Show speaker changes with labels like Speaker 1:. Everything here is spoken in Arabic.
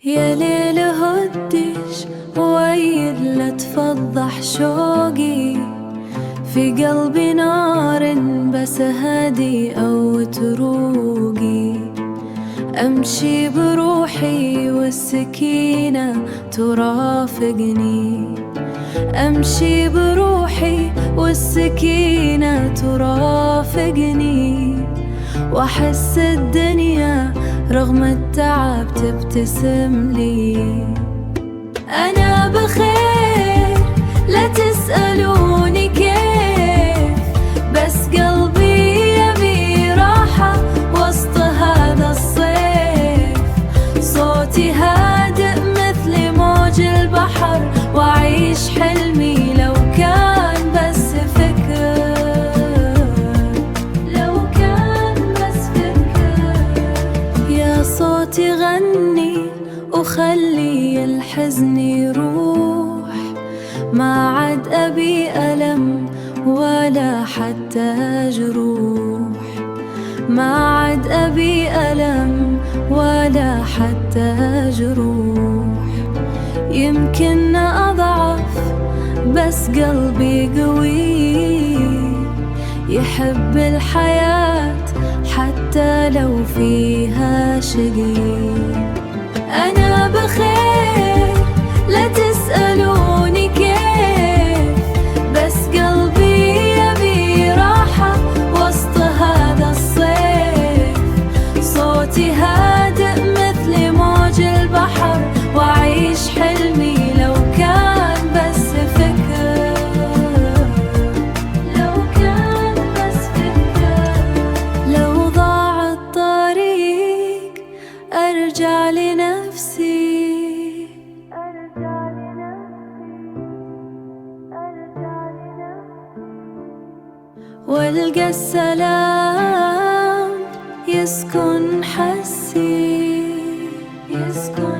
Speaker 1: يا ليل هديش ويل لا تفضح شوقي، في قلبي نار بس هادي أو تروقي. أمشي بروحي والسكينة ترافقني، أمشي بروحي والسكينة ترافقني، وأحس الدنيا رغم التعب تبتسم لي. أنا بخير لا تسألوني كيف، بس قلبي يبي راحة وسط هذا الصيف. صوتي هادئ مثل موج البحر، وأعيش حلمي لو كان بس فكر، لو كان بس فكر. يا صوتي غني وخلي الحزن يروح، ما عاد أبي ألم ولا حتى جروح، ما عاد أبي ألم ولا حتى جروح. يمكن أضعف بس قلبي قوي، يحب الحياة حتى لو فيها شقي. أنا بخير لا تسألوني كيف، بس قلبي يبي راحة وسط هذا الصيف. صوتي هادئ مثل موج البحر، وأعيش حلمي لو كان بس فكر، لو كان بس فكر. لو ضاع الطريق أرجع لنفسي، والقى السلام يسكن حسي، يسكن